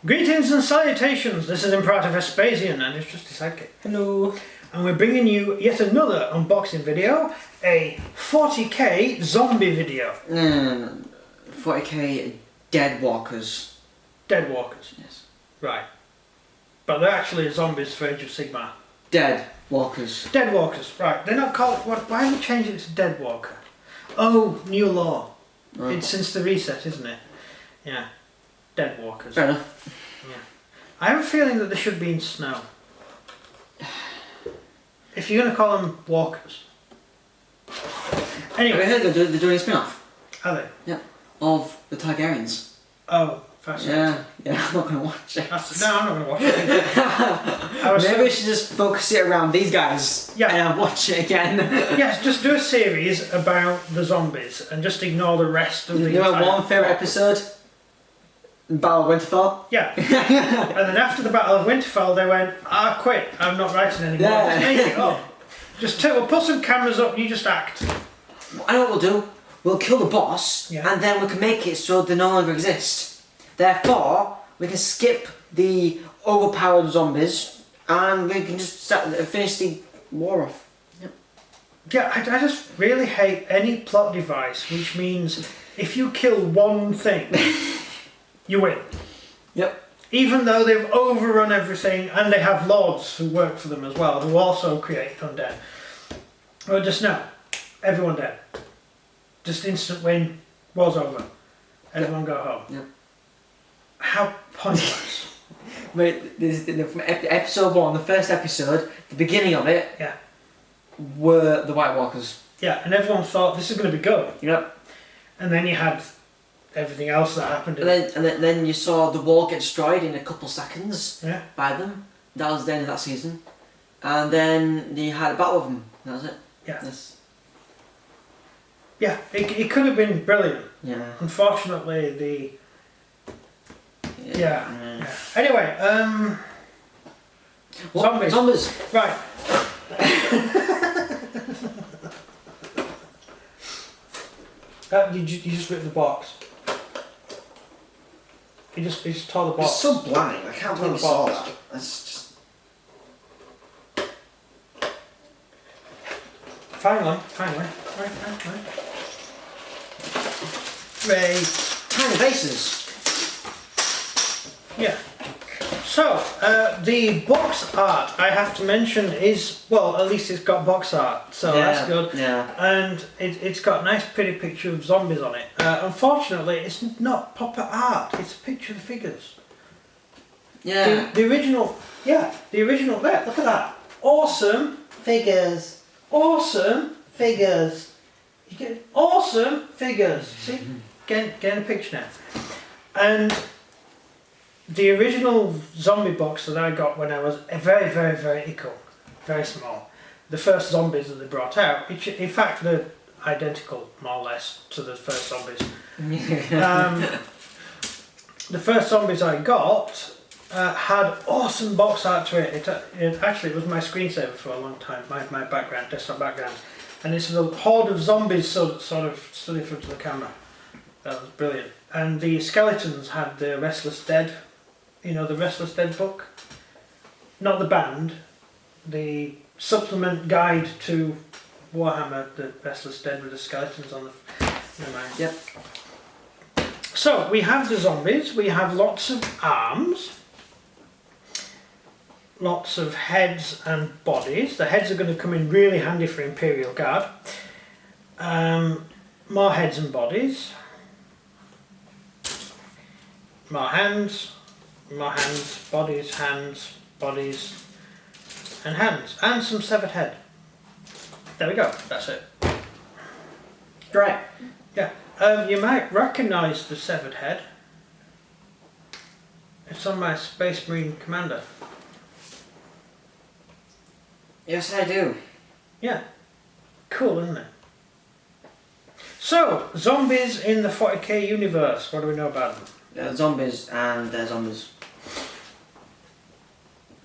Greetings and salutations, this is Imperator Vespasian and it's just his sidekick. Hello. And we're bringing you yet another unboxing video, a 40k zombie video. 40k Deadwalkers. Deadwalkers? Yes. Right. But they're actually zombies for Age of Sigmar. Deadwalkers. Deadwalkers, right. They're not called, why have we changed it to Deadwalker? Oh, new law. Right. It's since the reset, isn't it? Yeah. Deadwalkers. Fair enough. Yeah. I have a feeling that they should be in snow. If you're going to call them walkers. Anyway. Have you heard they're doing a spin-off? Are they? Yeah. Of the Targaryens. Oh, fascinating. Yeah, I'm not going to watch it. No, I'm not going to watch it. Maybe we should just focus it around these guys. Yeah. And I'll watch it again. Yes, just do a series about the zombies and just ignore the rest of the You know one favourite episode? Battle of Winterfell? Yeah. And then after the Battle of Winterfell they went, quit, I'm not writing anymore. Yeah. Just make it up. We'll put some cameras up, you just act. I know what we'll do. We'll kill the boss, Yeah. and then we can make it so they no longer exist. Therefore, we can skip the overpowered zombies, and we can just finish the war off. Yep. Yeah, I just really hate any plot device which means if you kill one thing, you win. Yep. Even though they've overrun everything and they have lords who work for them as well, who also create undead. Or just no, everyone dead. Just instant win, war's over. Everyone go home. Yep. How pointless. Wait, from episode 1, the first episode, the beginning of it, Yeah. were the White Walkers. Yeah, and everyone thought this is going to be good. Yep. And then you had everything else that happened. And then you saw the wall get destroyed in a couple seconds Yeah. by them. That was the end of that season. And then you had a battle of them. That was it. Yeah. Yes. Yeah, it could have been brilliant. Yeah. Unfortunately, the... Yeah. Anyway, What? Zombies. Right. You just ripped the box. You just tore the box. It's so blind. I can't believe you saw that. That's just... Finally. Right. Ray. Tiny vases. Yeah. So, the box art, I have to mention, is, well, at least it's got box art, so that's good. Yeah. And it's got a nice pretty picture of zombies on it. Unfortunately, it's not proper art, it's a picture of the figures. Yeah. The original, there, look at that. Awesome figures. Awesome figures. You get awesome figures. See? Getting a picture now. And the original zombie box that I got when I was very ickle, very small, the first zombies that they brought out, in fact they're identical more or less to the first zombies. The first zombies I got had awesome box art to it. It actually was my screensaver for a long time, my background, desktop background. And it's a horde of zombies sort of stood in front of the camera. That was brilliant. And the skeletons had the Restless Dead, you know, the Restless Dead book? Not the band, the supplement guide to Warhammer, the Restless Dead with the skeletons on the... Never mind. Yep. So, we have the zombies, we have lots of arms, lots of heads and bodies. The heads are going to come in really handy for Imperial Guard. More heads and bodies. More hands, bodies, and hands, and some severed head. There we go, that's it. Great. Yeah, you might recognise the severed head. It's on my Space Marine Commander. Yes, I do. Yeah, cool, isn't it? So, zombies in the 40k universe, what do we know about them? Zombies and they're zombies.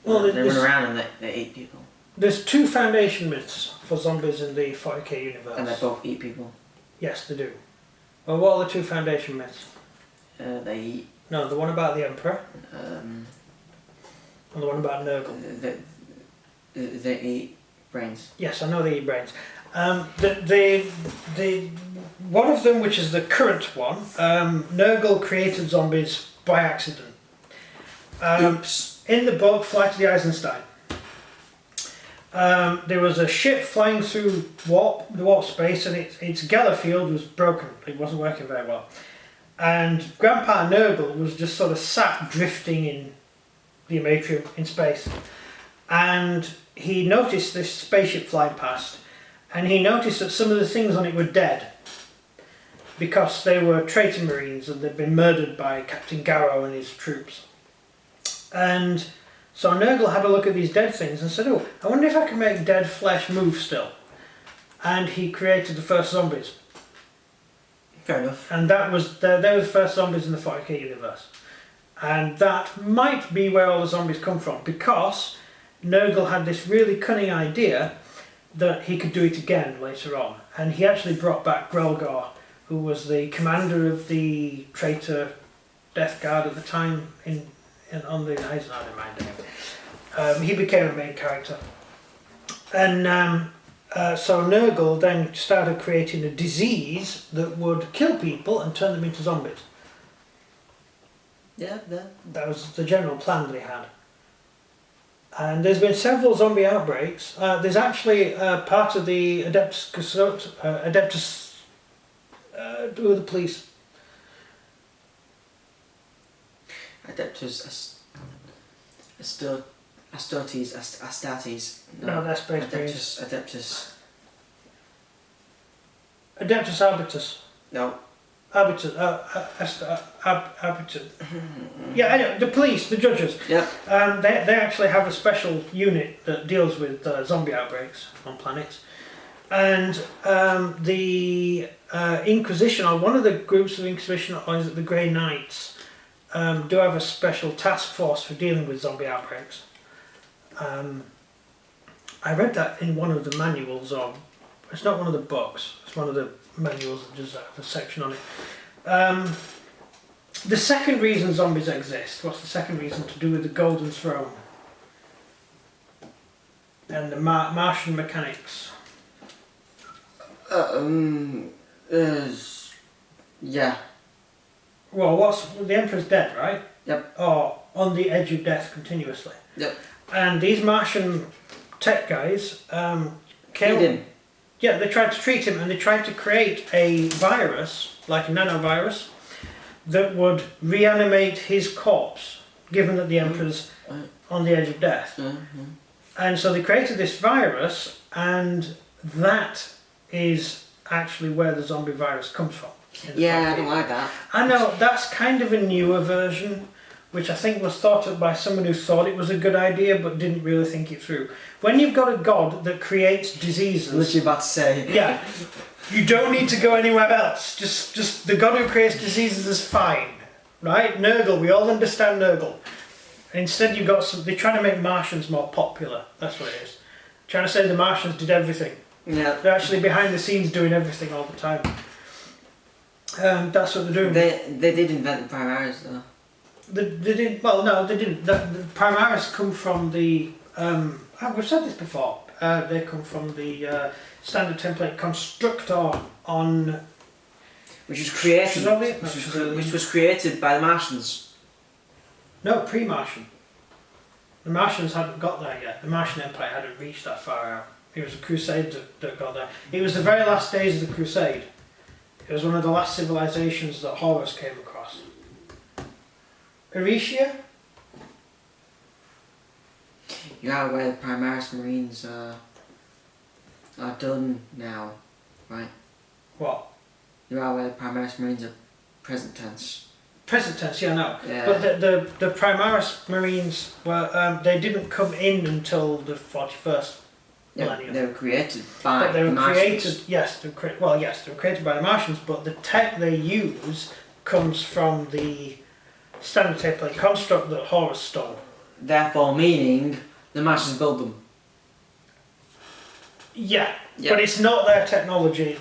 Well, they run around and they eat people. There's two foundation myths for zombies in the 40k universe. And they both eat people. Yes, they do. Well, what are the two foundation myths? They eat No, the one about the Emperor. Um, And the one about Nurgle. they eat brains. Yes, I know they eat brains. The one of them, which is the current one, Nurgle created zombies by accident. Oops. In the book Flight of the Eisenstein, there was a ship flying through the warp space, and its Geller field was broken. It wasn't working very well. And Grandpa Nurgle was just sort of sat drifting in the Amatrium in space. And he noticed this spaceship flying past, and he noticed that some of the things on it were dead because they were traitor marines and they'd been murdered by Captain Garrow and his troops. And so Nurgle had a look at these dead things and said, oh, I wonder if I can make dead flesh move still. And he created the first zombies. Fair enough. And that was they were the first zombies in the 40k universe. And that might be where all the zombies come from, because Nurgle had this really cunning idea that he could do it again later on. And he actually brought back Grelgar, who was the commander of the traitor Death Guard at the time on the Eisenhower mind. He became a main character. And so Nurgle then started creating a disease that would kill people and turn them into zombies. Yeah. That was the general plan that he had. And there's been several zombie outbreaks. There's actually part of the Adeptus, who are the police? Adeptus Astartes. No, that's Space Marines. Adeptus. Adeptus Arbitus. No. Arbitus. Arbitus. Yeah, anyway, the police, the judges. Yep. They actually have a special unit that deals with zombie outbreaks on planets. And the Inquisition, or one of the groups of Inquisition, or is it the Grey Knights, do have a special task force for dealing with zombie outbreaks. I read that in one of the manuals, or it's not one of the books, it's one of the manuals that does have a section on it. The second reason zombies exist, what's the second reason? To do with the Golden Throne and the Martian mechanics. Yeah. Well, the Emperor's dead, right? Yep. Or on the edge of death continuously. Yep. And these Martian tech guys Feed him. Yeah, they tried to treat him, and they tried to create a virus, like a nanovirus, that would reanimate his corpse, given that the Emperor's on the edge of death. And so they created this virus, and that is actually where the zombie virus comes from. Yeah, I don't like that. I know, that's kind of a newer version, which I think was thought up by someone who thought it was a good idea but didn't really think it through. When you've got a god that creates diseases... Literally about to say. Yeah, you don't need to go anywhere else. Just the god who creates diseases is fine, right? Nurgle, we all understand Nurgle. Instead you've got they're trying to make Martians more popular, that's what it is. Trying to say the Martians did everything. Yeah. They're actually behind the scenes doing everything all the time. That's what they're doing. They did invent the Primaris though. They didn't. Well, no, they didn't. The Primaris come from the. We've said this before. They come from the standard template constructor on. Which was created by the Martians. No, pre-Martian. The Martians hadn't got there yet. The Martian Empire hadn't reached that far out. It was the Crusade that got there. It was the very last days of the Crusade. It was one of the last civilizations that Horus came across. Eretia? You are where the Primaris Marines are done now, right? What? You are where the Primaris Marines are present tense. Present tense, yeah, no. Yeah. But the Primaris Marines were they didn't come in until the 41st millennium. They were created by but they were the Martians. created. Yes, they were created by the Martians. But the tech they use comes from the standard template construct that Horus stole. Therefore, meaning the Martians built them. Yeah, but it's not their technology.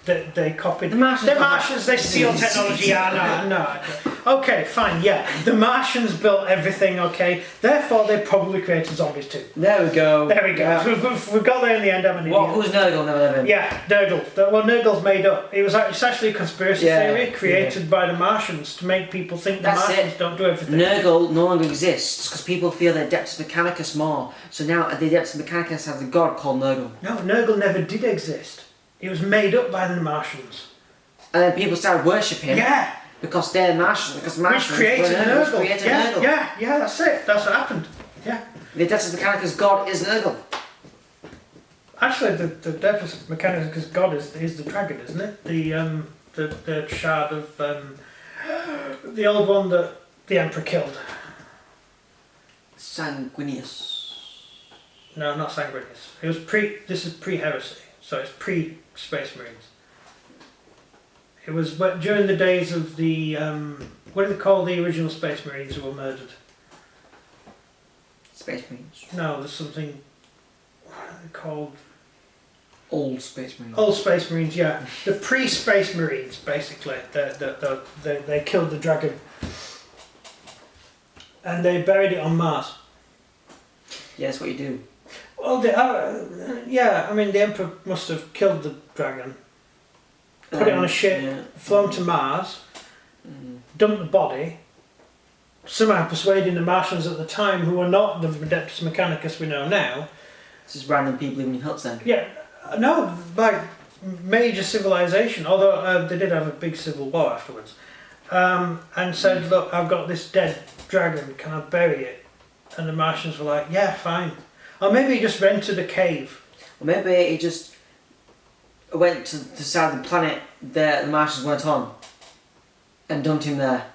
they copied. The Martians The don't Martians, they steal technology. Yeah, no. Okay, fine, yeah. The Martians built everything, okay. Therefore, they probably created zombies too. There we go. There we go. Yeah. We've got there in the end, I'm an idiot. Who's Nurgle? Never living. Yeah, Nurgle. Well, Nurgle's made up. It's actually a conspiracy theory created by the Martians to make people think the Martians don't do everything. Nurgle no longer exists because people feel the Adeptus Mechanicus more. So now the Adeptus Mechanicus have a god called Nurgle. No, Nurgle never did exist. It was made up by the Martians. And then people started worshipping him. Yeah. Because they're Martians. Because Martians Which created Nurgle. Nurgle. Yeah, that's it. That's what happened. Yeah. The Adeptus Mechanicus god is Nurgle. Actually, the Deadwalkers Mechanicus god is the dragon, isn't it? The shard of the old one that the Emperor killed. Sanguinius. No, not Sanguinius. It was This is pre-heresy, so it's pre-Space Marines. It was during the days of the what do they call the original Space Marines who were murdered? Space Marines. No, there's something called. Old Space Marines. Old Space Marines, yeah. The pre-Space Marines, basically. They killed the dragon. And they buried it on Mars. Yeah, that's what you do. Well, yeah, I mean, the Emperor must have killed the dragon, put it on a ship, flown to Mars, dumped the body, somehow persuading the Martians at the time, who were not the Adeptus Mechanicus we know now. It's just random people living in huts then. Yeah. No, like major civilization, although they did have a big civil war afterwards, and said, look, I've got this dead dragon, can I bury it? And the Martians were like, yeah, fine. Or maybe he just rented a cave. Or maybe he just went to the side of the planet that the Martians weren't on and dumped him there.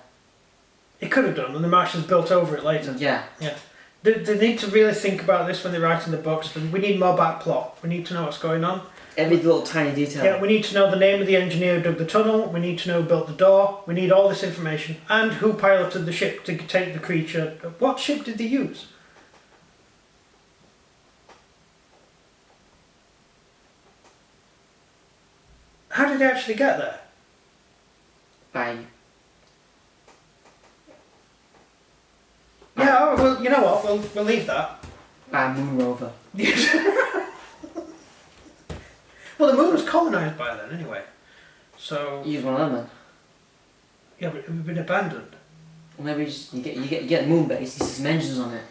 He could have done, and the Martians built over it later. Yeah. Yeah. They need to really think about this when they're writing the books. We need more back plot. We need to know what's going on. Every little tiny detail. Yeah, we need to know the name of the engineer who dug the tunnel. We need to know who built the door. We need all this information. And who piloted the ship to take the creature. What ship did they use? How did they actually get there? By Yeah, oh, well, you know what? We'll leave that. a moon rover. Well, the moon was colonised by then anyway. So Use one of them then. yeah, but it had been abandoned. Or maybe you get a moon base. There's some engines on it.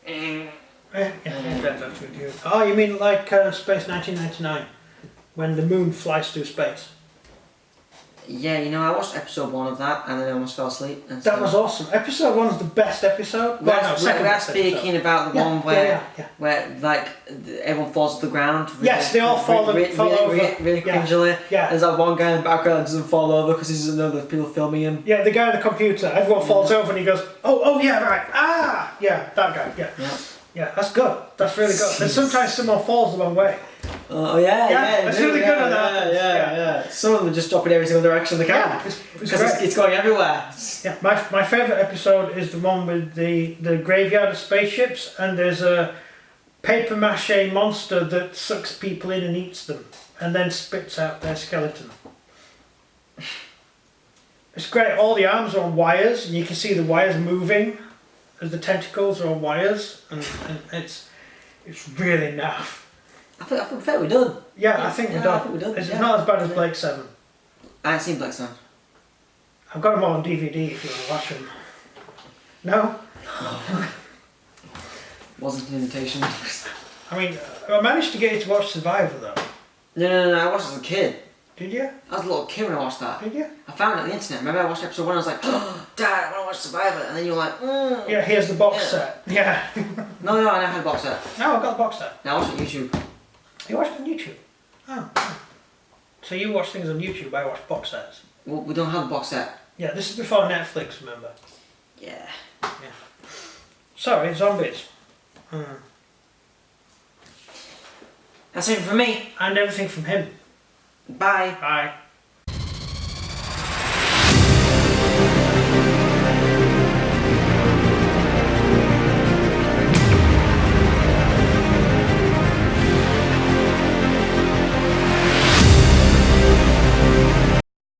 Yeah, that's what you do. Oh, you mean like Space 1999, when the moon flies through space? Yeah, you know, I watched episode 1 of that and then I almost fell asleep. And That was awesome. Episode 1 is the best episode. We're speaking about the one where like everyone falls to the ground. Yes, they all fall over. Really cringily. Yeah. There's that one guy in the background that doesn't fall over because he doesn't know there's people filming him. Yeah, the guy on the computer. Everyone falls over and he goes, oh yeah, right. Ah, yeah, that guy. Yeah. Yeah, that's good. That's really good. And sometimes someone falls the wrong way. Oh yeah, it's really good at that. Yeah. Some of them just drop in every single direction they can. Yeah, because it's going everywhere. Yeah, my favourite episode is the one with the graveyard of spaceships, and there's a paper mache monster that sucks people in and eats them, and then spits out their skeleton. It's great. All the arms are on wires, and you can see the wires moving as the tentacles are on wires, and it's really naff. I think we're done. Yeah, I think we're done. It's not as bad as Blake 7. I haven't seen Black Sun. I've got them all on DVD if you want to watch them. No? Wasn't an invitation. I mean, I managed to get you to watch Survivor though. No, I watched it as a kid. Did you? I was a little kid when I watched that. Did you? I found it on the internet. Remember I watched episode 1 and I was like, oh, Dad, I want to watch Survivor. And then you were like, Yeah, here's the box set. Yeah. No, I never had a box set. No, I've got the box set. No, I watched it on YouTube. You watched it on YouTube? Oh. So you watch things on YouTube, I watch box sets. Well, we don't have a box set. Yeah, this is before Netflix, remember? Yeah. Sorry, zombies. That's it for me. And everything from him. Bye. Bye.